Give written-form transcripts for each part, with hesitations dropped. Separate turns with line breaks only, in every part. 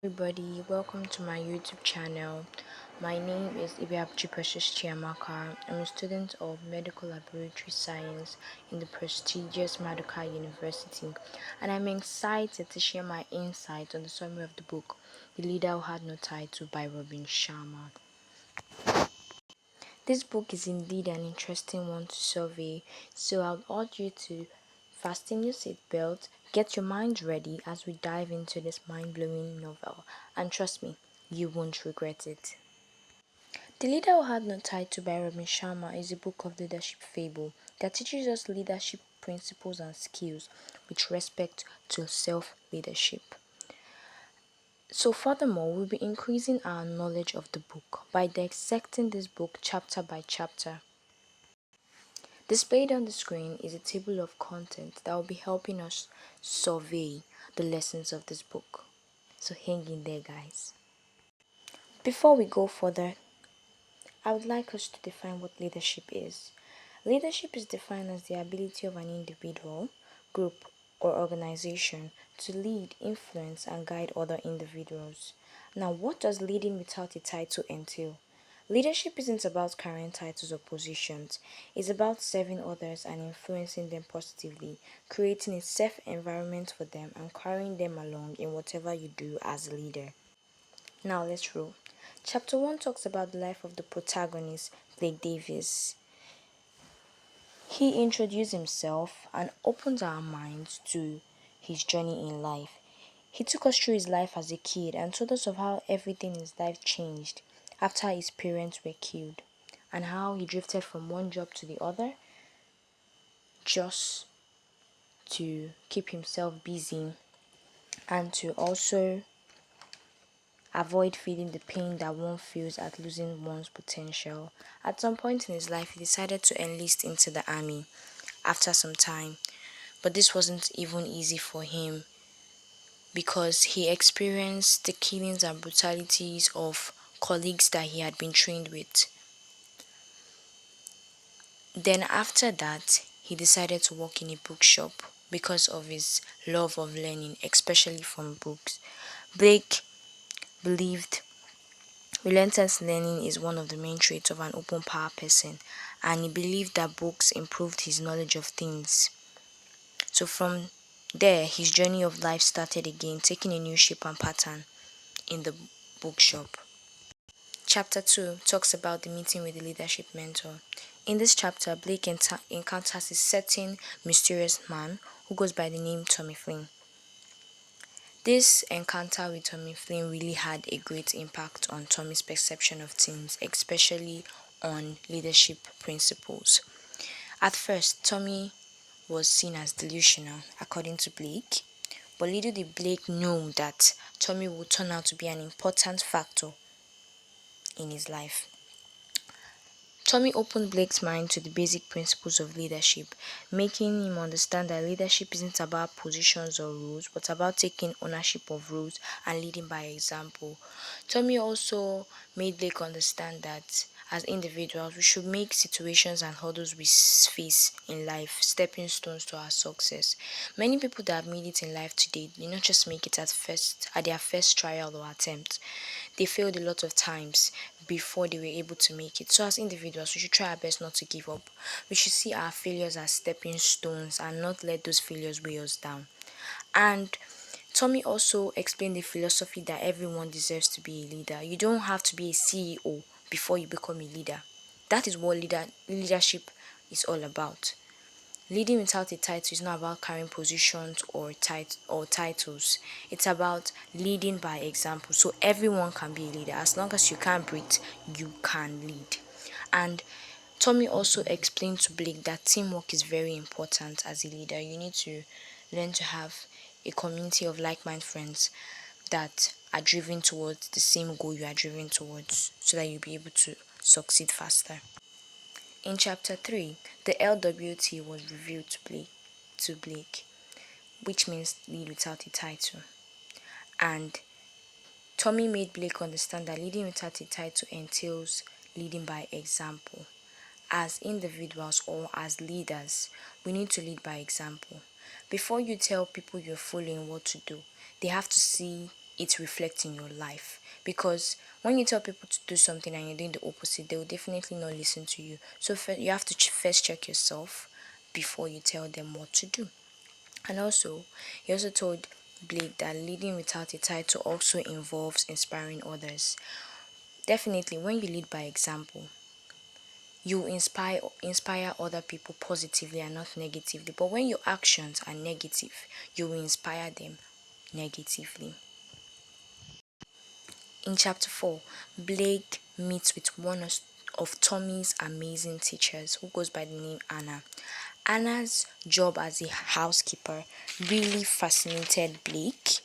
Everybody, welcome to my YouTube channel. My name is Ibiabchi Precious Chiamaka. I'm a student of Medical Laboratory Science in the prestigious Maduka University, and I'm excited to share my insights on the summary of the book The Leader Who Had No Title by Robin Sharma. This book is indeed an interesting one to survey, so I would urge you to fasten your seatbelt, get your mind ready as we dive into this mind-blowing novel, and trust me, you won't regret it. The Leader Who Had No Title by Robin Sharma is a book of leadership fable that teaches us leadership principles and skills with respect to self-leadership. So furthermore, we'll be increasing our knowledge of the book by dissecting this book chapter by chapter. Displayed on the screen is a table of contents that will be helping us survey the lessons of this book. So hang in there, guys. Before we go further, I would like us to define what leadership is. Leadership is defined as the ability of an individual, group, or organization to lead, influence, and guide other individuals. Now, what does leading without a title entail? Leadership isn't about carrying titles or positions. It's about serving others and influencing them positively, creating a safe environment for them and carrying them along in whatever you do as a leader. Now let's roll. Chapter 1 talks about the life of the protagonist, Blake Davis. He introduced himself and opened our minds to his journey in life. He took us through his life as a kid and told us of how everything in his life changed after his parents were killed, and how he drifted from one job to the other just to keep himself busy and to also avoid feeling the pain that one feels at losing one's potential. At some point in his life, he decided to enlist into the army after some time, but this wasn't even easy for him because he experienced the killings and brutalities of colleagues that he had been trained with. Then after that, he decided to work in a bookshop because of his love of learning, especially from books. Blake believed relentless learning is one of the main traits of an open power person, and he believed that books improved his knowledge of things. So from there, his journey of life started again, taking a new shape and pattern in the bookshop. Chapter 2 talks about the meeting with the leadership mentor. In this chapter, Blake encounters a certain mysterious man who goes by the name Tommy Flynn. This encounter with Tommy Flynn really had a great impact on Tommy's perception of things, especially on leadership principles. At first, Tommy was seen as delusional, according to Blake, but little did Blake know that Tommy would turn out to be an important factor in his life. Tommy opened Blake's mind to the basic principles of leadership, making him understand that leadership isn't about positions or roles, but about taking ownership of roles and leading by example. Tommy also made Blake understand that as individuals, we should make situations and hurdles we face in life stepping stones to our success. Many people that have made it in life today did not just make it at their first trial or attempt. They failed a lot of times before they were able to make it. So as individuals, we should try our best not to give up. We should see our failures as stepping stones and not let those failures weigh us down. And Tommy also explained the philosophy that everyone deserves to be a leader. You don't have to be a CEO before you become a leader. That is what leadership is all about. Leading without a title is not about carrying positions or titles. It's about leading by example. So everyone can be a leader. As long as you can't breathe, you can lead. And Tommy also explained to Blake that teamwork is very important as a leader. You need to learn to have a community of like-minded friends that are driven towards the same goal you are driven towards, so that you'll be able to succeed faster. In chapter 3, the LWT was revealed to Blake, which means lead without a title. And Tommy made Blake understand that leading without a title entails leading by example. As individuals or as leaders, we need to lead by example. Before you tell people you're following what to do, they have to see it reflects in your life. Because when you tell people to do something and you're doing the opposite, they will definitely not listen to you. So you have to first check yourself before you tell them what to do. And also, he also told Blake that leading without a title also involves inspiring others. Definitely, when you lead by example, you inspire other people positively and not negatively. But when your actions are negative, you will inspire them negatively. In chapter 4, Blake meets with one of Tommy's amazing teachers who goes by the name Anna. Anna's job as a housekeeper really fascinated Blake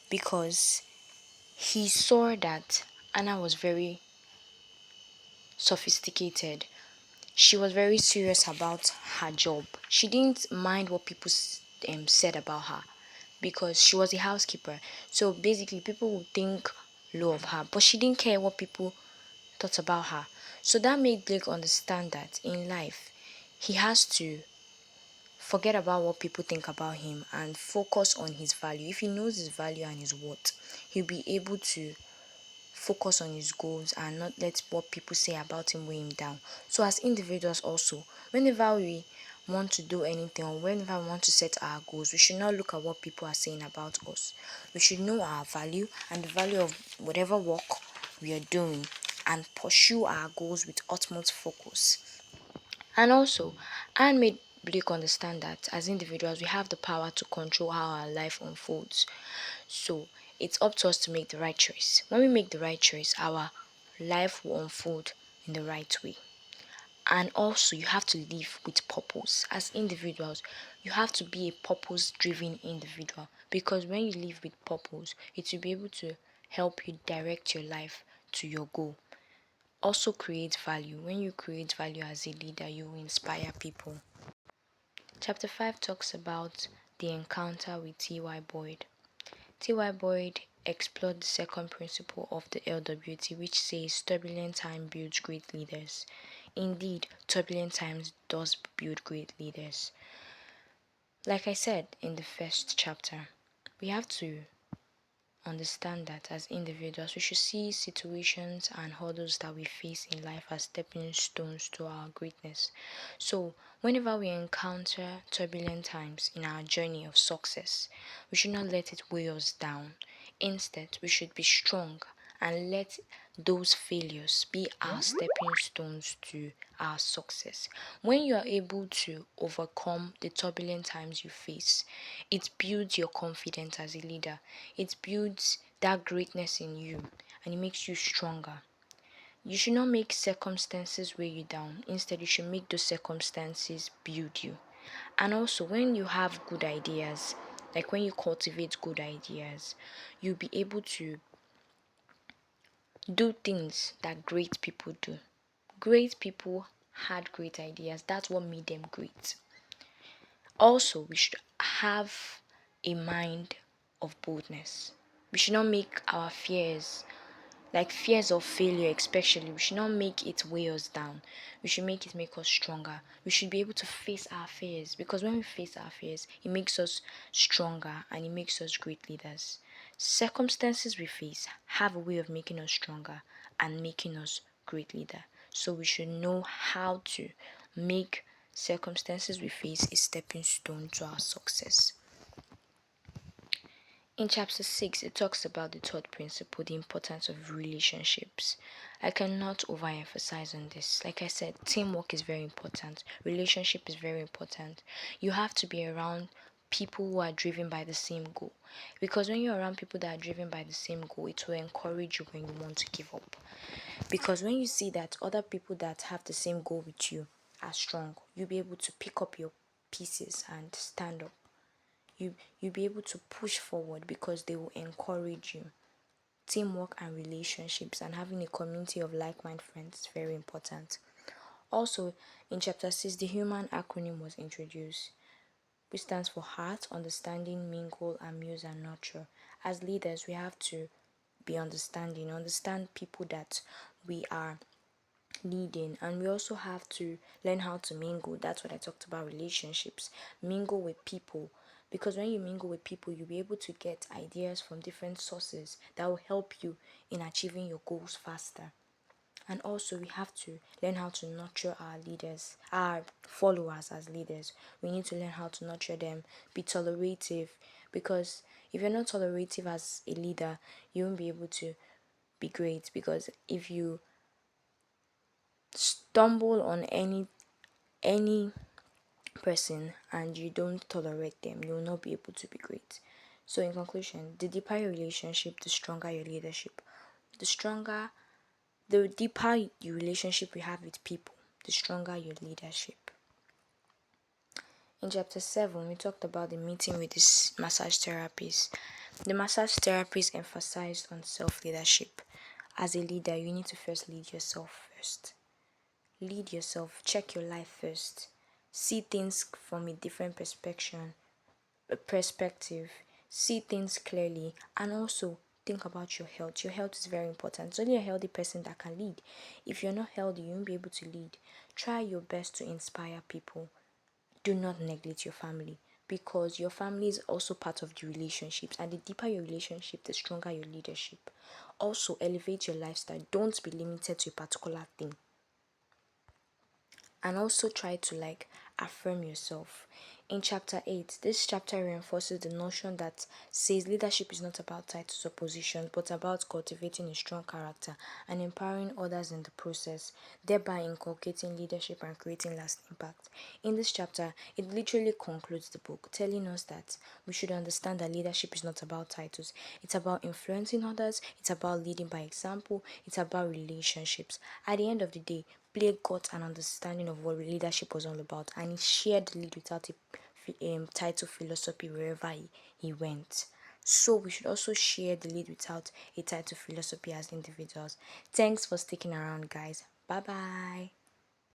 because he saw that Anna was very sophisticated. She was very serious about her job. She didn't mind what people said about her because she was a housekeeper. So basically, people would think low of her, but she didn't care what people thought about her. So that made Blake understand that in life, he has to forget about what people think about him and focus on his value. If he knows his value and his worth, he'll be able to focus on his goals and not let what people say about him weigh him down. So as individuals also, whenever we want to do anything or whenever we want to set our goals, we should not look at what people are saying about us. We should know our value and the value of whatever work we are doing and pursue our goals with utmost focus. And also, Anne made Blake understand that as individuals, we have the power to control how our life unfolds. So, it's up to us to make the right choice. When we make the right choice, our life will unfold in the right way. And also, you have to live with purpose. As individuals, you have to be a purpose driven individual because when you live with purpose, it will be able to help you direct your life to your goal. Also create value. When you create value as a leader, you will inspire people. Chapter 5 talks about the encounter with T.Y. Boyd. T.Y. Boyd explored the second principle of the LWT, which says turbulent time builds great leaders. Indeed, turbulent times does build great leaders. Like I said in the first chapter, we have to understand that as individuals, we should see situations and hurdles that we face in life as stepping stones to our greatness. So, whenever we encounter turbulent times in our journey of success, we should not let it weigh us down. Instead, we should be strong and let those failures be our stepping stones to our success. When you are able to overcome the turbulent times you face, it builds your confidence as a leader. It builds that greatness in you and it makes you stronger. You should not make circumstances weigh you down. Instead, you should make those circumstances build you. And also, when you have good ideas, like when you cultivate good ideas, you'll be able to do things that great people do. Great people had great ideas. That's what made them great. Also, we should have a mind of boldness. We should not make our fears, like fears of failure especially, we should not make it weigh us down. We should make it make us stronger. We should be able to face our fears because when we face our fears, it makes us stronger and it makes us great leaders. Circumstances we face have a way of making us stronger and making us great leader. So we should know how to make circumstances we face a stepping stone to our success. In chapter 6, it talks about the third principle, the importance of relationships. I cannot overemphasize on this. Like I said, teamwork is very important. Relationship is very important. You have to be around people who are driven by the same goal. Because when you're around people that are driven by the same goal, it will encourage you when you want to give up. Because when you see that other people that have the same goal with you are strong, you'll be able to pick up your pieces and stand up. You'll be able to push forward because they will encourage you. Teamwork and relationships and having a community of like-minded friends is very important. Also, in chapter 6, the human acronym was introduced, which stands for heart, understanding, mingle, amuse, and nurture. As leaders, we have to be understand people that we are leading, and we also have to learn how to mingle. That's what I talked about, relationships. Mingle with people because when you mingle with people, you'll be able to get ideas from different sources that will help you in achieving your goals faster. And also, we have to learn how to nurture our leaders, our followers as leaders. We need to learn how to nurture them, be tolerative, because if you're not tolerative as a leader, you won't be able to be great. Because if you stumble on any person and you don't tolerate them, you will not be able to be great. So, in conclusion, the deeper your relationship, the stronger your leadership. The stronger, the deeper your relationship you have with people, the stronger your leadership. In chapter 7, we talked about the meeting with this massage therapist. The massage therapist emphasized on self leadership. As a leader, you need to first lead yourself first. Lead yourself, check your life first. See things from a different perspective, see things clearly, and also think about your health. Your health is very important. It's only a healthy person that can lead. If you're not healthy, you won't be able to lead. Try your best to inspire people. Do not neglect your family, because your family is also part of the relationships, and the deeper your relationship, the stronger your leadership. Also, elevate your lifestyle. Don't be limited to a particular thing, and also try to affirm yourself. In chapter 8, this chapter reinforces the notion that says leadership is not about titles or positions, but about cultivating a strong character and empowering others in the process, thereby inculcating leadership and creating lasting impact. In this chapter, it literally concludes the book, telling us that we should understand that leadership is not about titles. It's about influencing others, it's about leading by example, it's about relationships. At the end of the day, Blake got an understanding of what leadership was all about, and he shared the lead without a title philosophy wherever he went. So we should also share the lead without a title philosophy as individuals. Thanks for sticking around, guys. Bye bye.